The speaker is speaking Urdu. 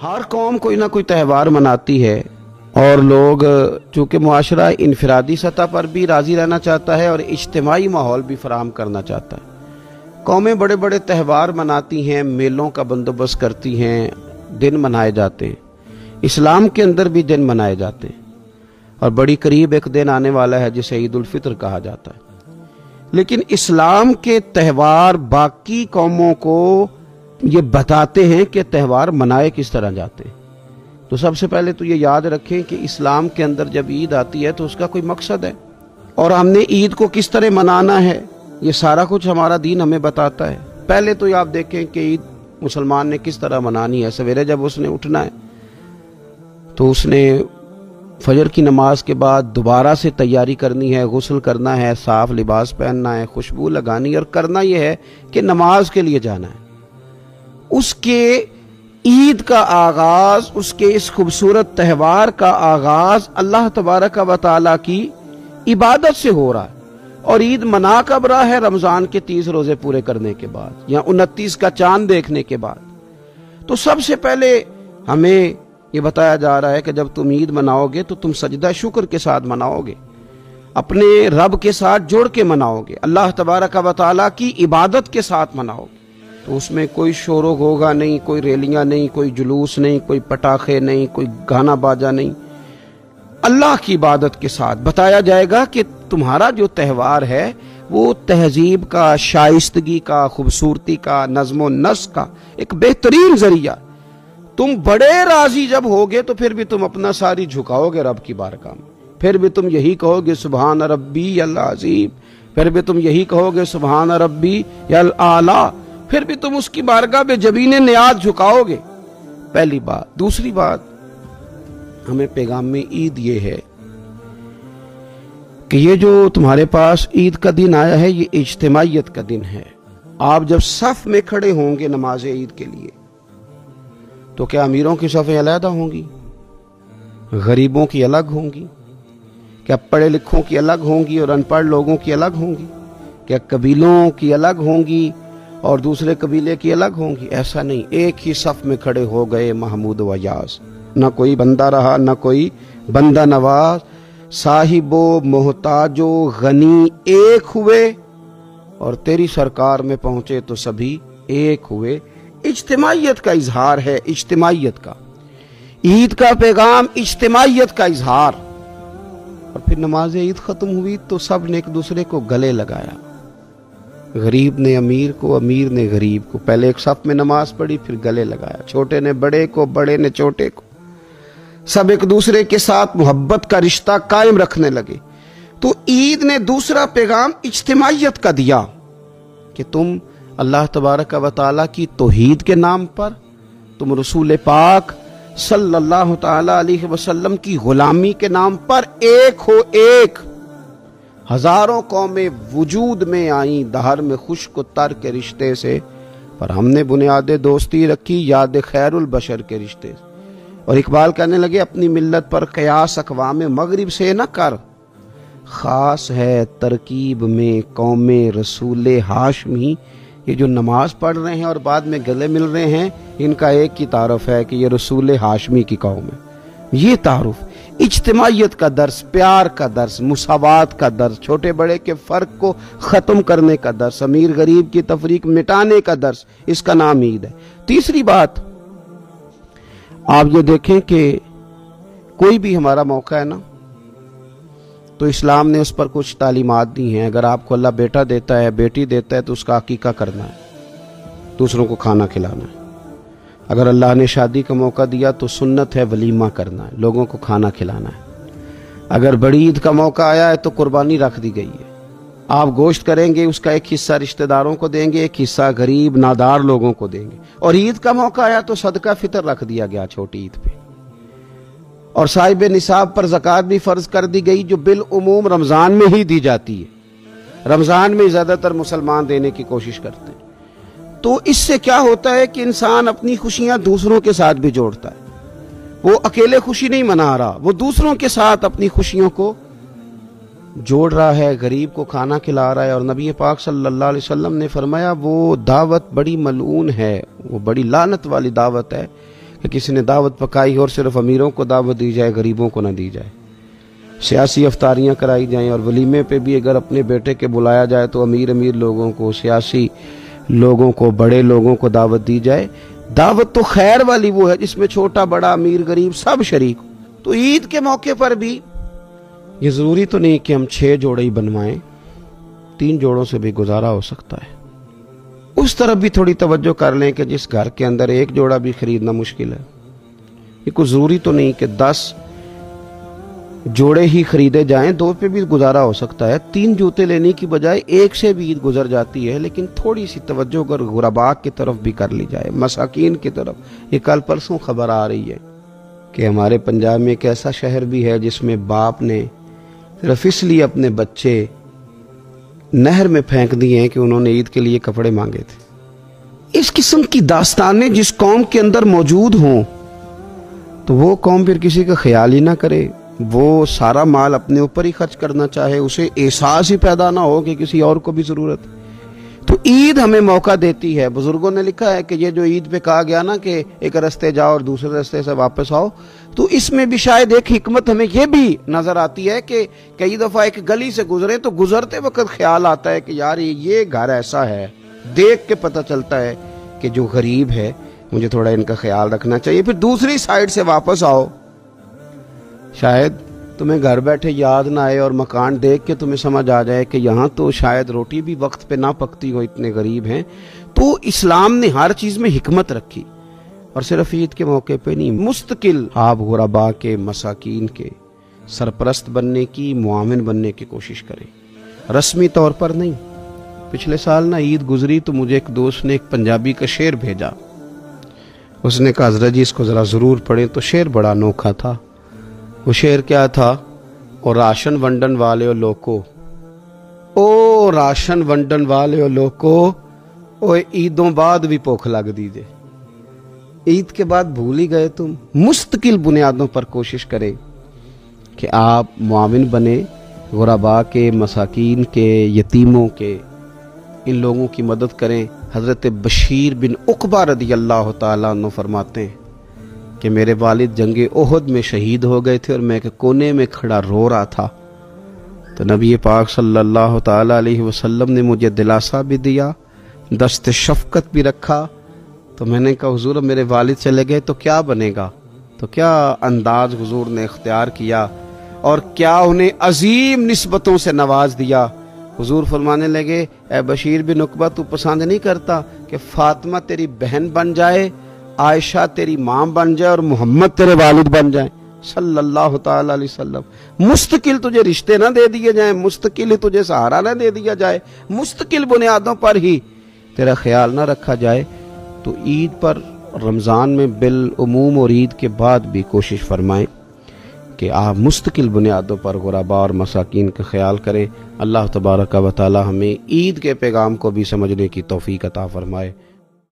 ہر قوم کوئی نہ کوئی تہوار مناتی ہے اور لوگ چونکہ معاشرہ انفرادی سطح پر بھی راضی رہنا چاہتا ہے اور اجتماعی ماحول بھی فراہم کرنا چاہتا ہے۔ قومیں بڑے بڑے تہوار مناتی ہیں، میلوں کا بندوبست کرتی ہیں، دن منائے جاتے ہیں۔ اسلام کے اندر بھی دن منائے جاتے ہیں اور بڑی قریب ایک دن آنے والا ہے جسے عید الفطر کہا جاتا ہے۔ لیکن اسلام کے تہوار باقی قوموں کو یہ بتاتے ہیں کہ تہوار منائے کس طرح جاتے ہیں۔ تو سب سے پہلے تو یہ یاد رکھیں کہ اسلام کے اندر جب عید آتی ہے تو اس کا کوئی مقصد ہے، اور ہم نے عید کو کس طرح منانا ہے یہ سارا کچھ ہمارا دین ہمیں بتاتا ہے۔ پہلے تو یہ آپ دیکھیں کہ عید مسلمان نے کس طرح منانی ہے۔ سویرے جب اس نے اٹھنا ہے تو اس نے فجر کی نماز کے بعد دوبارہ سے تیاری کرنی ہے، غسل کرنا ہے، صاف لباس پہننا ہے، خوشبو لگانی ہے، اور کرنا یہ ہے کہ نماز کے لیے جانا ہے۔ اس کے عید کا آغاز، اس کے اس خوبصورت تہوار کا آغاز اللہ تبارک و تعالیٰ کی عبادت سے ہو رہا ہے، اور عید منا کب رہا ہے؟ رمضان کے 30 روزے پورے کرنے کے بعد یا 29 کا چاند دیکھنے کے بعد۔ تو سب سے پہلے ہمیں یہ بتایا جا رہا ہے کہ جب تم عید مناؤ گے تو تم سجدہ شکر کے ساتھ مناؤ گے، اپنے رب کے ساتھ جوڑ کے مناؤ گے، اللہ تبارک و تعالیٰ کی عبادت کے ساتھ مناؤ گے۔ تو اس میں کوئی شور و غوغا نہیں، کوئی ریلیاں نہیں، کوئی جلوس نہیں، کوئی پٹاخے نہیں، کوئی گانا باجا نہیں۔ اللہ کی عبادت کے ساتھ بتایا جائے گا کہ تمہارا جو تہوار ہے وہ تہذیب کا، شائستگی کا، خوبصورتی کا، نظم و نسق کا ایک بہترین ذریعہ۔ تم بڑے راضی جب ہوگے تو پھر بھی تم اپنا ساری جھکاؤ گے رب کی بارگاہ میں، پھر بھی تم یہی کہو گے سبحان ربی العظیم، پھر بھی تم یہی کہو گے سبحان ربی الاعلی، پھر بھی تم اس کی بارگاہ میں جبین نیاز جھکاؤ گے۔ پہلی بات۔ دوسری بات، ہمیں پیغام عید یہ ہے کہ یہ جو تمہارے پاس عید کا دن آیا ہے یہ اجتماعیت کا دن ہے۔ آپ جب صف میں کھڑے ہوں گے نماز عید کے لیے تو کیا امیروں کی صفیں علیحدہ ہوں گی؟ غریبوں کی الگ ہوں گی؟ کیا پڑھے لکھوں کی الگ ہوں گی اور ان پڑھ لوگوں کی الگ ہوں گی؟ کیا قبیلوں کی الگ ہوں گی اور دوسرے قبیلے کی الگ ہوں گی؟ ایسا نہیں، ایک ہی صف میں کھڑے ہو گئے محمود و یاز، نہ کوئی بندہ رہا نہ کوئی بندہ نواز، صاحب و محتاج و غنی ایک ہوئے اور تیری سرکار میں پہنچے تو سبھی ایک ہوئے۔ اجتماعیت کا اظہار ہے، اجتماعیت کا۔ عید کا پیغام اجتماعیت کا اظہار۔ اور پھر نماز عید ختم ہوئی تو سب نے ایک دوسرے کو گلے لگایا، غریب نے امیر کو، امیر نے غریب کو، پہلے ایک صف میں نماز پڑھی پھر گلے لگایا، چھوٹے نے بڑے کو، بڑے نے چھوٹے کو، سب ایک دوسرے کے ساتھ محبت کا رشتہ قائم رکھنے لگے۔ تو عید نے دوسرا پیغام اجتماعیت کا دیا کہ تم اللہ تبارک و تعالیٰ کی توحید کے نام پر، تم رسول پاک صلی اللہ تعالی علیہ وسلم کی غلامی کے نام پر ایک ہو، ایک۔ ہزاروں قومیں وجود میں آئیں دہر میں خشک و تر کے رشتے سے، پر ہم نے بنیاد دوستی رکھی یاد خیر البشر کے رشتے سے۔ اور اقبال کہنے لگے اپنی ملت پر قیاس اقوام مغرب سے نہ کر، خاص ہے ترکیب میں قوم رسول ہاشمی۔ یہ جو نماز پڑھ رہے ہیں اور بعد میں گلے مل رہے ہیں، ان کا ایک ہی تعارف ہے کہ یہ رسول ہاشمی کی قوم ہے۔ یہ تعارف اجتماعیت کا درس، پیار کا درس، مساوات کا درس، چھوٹے بڑے کے فرق کو ختم کرنے کا درس، امیر غریب کی تفریق مٹانے کا درس، اس کا نام عید ہے۔ تیسری بات، آپ یہ دیکھیں کہ کوئی بھی ہمارا موقع ہے نا تو اسلام نے اس پر کچھ تعلیمات دی ہیں۔ اگر آپ کو اللہ بیٹا دیتا ہے، بیٹی دیتا ہے تو اس کا عقیقہ کرنا ہے، دوسروں کو کھانا کھلانا ہے۔ اگر اللہ نے شادی کا موقع دیا تو سنت ہے ولیمہ کرنا ہے، لوگوں کو کھانا کھلانا ہے۔ اگر بڑی عید کا موقع آیا ہے تو قربانی رکھ دی گئی ہے، آپ گوشت کریں گے، اس کا ایک حصہ رشتہ داروں کو دیں گے، ایک حصہ غریب نادار لوگوں کو دیں گے۔ اور عید کا موقع آیا تو صدقہ فطر رکھ دیا گیا چھوٹی عید پہ، اور صاحب نصاب پر زکوٰۃ بھی فرض کر دی گئی جو بالعموم رمضان میں ہی دی جاتی ہے۔ رمضان میں زیادہ تر مسلمان دینے کی کوشش کرتے ہیں۔ تو اس سے کیا ہوتا ہے کہ انسان اپنی خوشیاں دوسروں کے ساتھ بھی جوڑتا ہے، وہ اکیلے خوشی نہیں منا رہا، وہ دوسروں کے ساتھ اپنی خوشیوں کو جوڑ رہا ہے، غریب کو کھانا کھلا رہا ہے۔ اور نبی پاک صلی اللہ علیہ وسلم نے فرمایا وہ دعوت بڑی ملعون ہے، وہ بڑی لعنت والی دعوت ہے کہ کسی نے دعوت پکائی اور صرف امیروں کو دعوت دی جائے، غریبوں کو نہ دی جائے۔ سیاسی افطاریاں کرائی جائیں اور ولیمے پہ بھی اگر اپنے بیٹے کے بلایا جائے تو امیر لوگوں کو، سیاسی لوگوں کو، بڑے لوگوں کو دعوت دی جائے۔ دعوت تو خیر والی وہ ہے جس میں چھوٹا بڑا امیر غریب سب شریک ہو۔ تو عید کے موقع پر بھی یہ ضروری تو نہیں کہ ہم 6 جوڑے ہی بنوائیں، 3 جوڑوں سے بھی گزارا ہو سکتا ہے۔ اس طرف بھی تھوڑی توجہ کر لیں کہ جس گھر کے اندر 1 جوڑا بھی خریدنا مشکل ہے، یہ کوئی ضروری تو نہیں کہ 10 جوڑے ہی خریدے جائیں، 2 پہ بھی گزارا ہو سکتا ہے۔ 3 جوتے لینے کی بجائے 1 سے بھی عید گزر جاتی ہے، لیکن تھوڑی سی توجہ اگر غرباء کی طرف بھی کر لی جائے، مساکین کی طرف۔ یہ کل پرسوں خبر آ رہی ہے کہ ہمارے پنجاب میں ایک ایسا شہر بھی ہے جس میں باپ نے صرف اس لیے اپنے بچے نہر میں پھینک دیے ہیں کہ انہوں نے عید کے لیے کپڑے مانگے تھے۔ اس قسم کی داستانیں جس قوم کے اندر موجود ہوں تو وہ قوم پھر کسی کا خیال ہی نہ کرے، وہ سارا مال اپنے اوپر ہی خرچ کرنا چاہے، اسے احساس ہی پیدا نہ ہو کہ کسی اور کو بھی ضرورت ہے۔ تو عید ہمیں موقع دیتی ہے۔ بزرگوں نے لکھا ہے کہ یہ جو عید پہ کہا گیا نا کہ ایک رستے جاؤ اور دوسرے رستے سے واپس آؤ، تو اس میں بھی شاید ایک حکمت ہمیں یہ بھی نظر آتی ہے کہ کئی دفعہ ایک گلی سے گزرے تو گزرتے وقت خیال آتا ہے کہ یار یہ گھر ایسا ہے، دیکھ کے پتہ چلتا ہے کہ جو غریب ہے مجھے تھوڑا ان کا خیال رکھنا چاہیے۔ پھر دوسری سائیڈ سے واپس آؤ، شاید تمہیں گھر بیٹھے یاد نہ آئے اور مکان دیکھ کے تمہیں سمجھ آ جائے کہ یہاں تو شاید روٹی بھی وقت پہ نہ پکتی ہو، اتنے غریب ہیں۔ تو اسلام نے ہر چیز میں حکمت رکھی، اور صرف عید کے موقع پہ نہیں، مستقل آپ غرباء کے، مساکین کے سرپرست بننے کی، معاون بننے کی کوشش کریں، رسمی طور پر نہیں۔ پچھلے سال نا عید گزری تو مجھے ایک دوست نے ایک پنجابی کا شعر بھیجا، اس نے کہا حضرت جی اس کو ذرا ضرور پڑھیں۔ تو شعر بڑا انوکھا تھا۔ وہ شعر کیا تھا؟ او راشن ونڈن والے او لوکو، او راشن ونڈن والے او لوکو، او عیدوں بعد بھی بھوک لگ دیجے۔ عید کے بعد بھول ہی گئے تم؟ مستقل بنیادوں پر کوشش کریں کہ آپ معاون بنے، غرباء کے، مساکین کے، یتیموں کے، ان لوگوں کی مدد کریں۔ حضرت بشیر بن عقبہ رضی اللہ تعالیٰ عنہ فرماتے ہیں کہ میرے والد جنگ احد میں شہید ہو گئے تھے اور میں ایک کونے میں کھڑا رو رہا تھا، تو نبی پاک صلی اللہ تعالیٰ علیہ وسلم نے مجھے دلاسا بھی دیا، دست شفقت بھی رکھا۔ تو میں نے کہا حضور میرے والد چلے گئے تو کیا بنے گا؟ تو کیا انداز حضور نے اختیار کیا اور کیا انہیں عظیم نسبتوں سے نواز دیا۔ حضور فرمانے لگے اے بشیر بن عقبہ تو پسند نہیں کرتا کہ فاطمہ تیری بہن بن جائے، عائشہ تیری ماں بن جائے اور محمد تیرے والد بن جائیں صلی اللہ تعالی علیہ وسلم؟ مستقل تجھے رشتے نہ دے دیے جائیں، مستقل تجھے سہارا نہ دے دیا جائے، مستقل بنیادوں پر ہی تیرا خیال نہ رکھا جائے، تو عید پر، رمضان میں بالعموم اور عید کے بعد بھی کوشش فرمائیں کہ آپ مستقل بنیادوں پر غرباء اور مساکین کا خیال کریں۔ اللہ تبارک و تعالی ہمیں عید کے پیغام کو بھی سمجھنے کی توفیق عطا فرمائے۔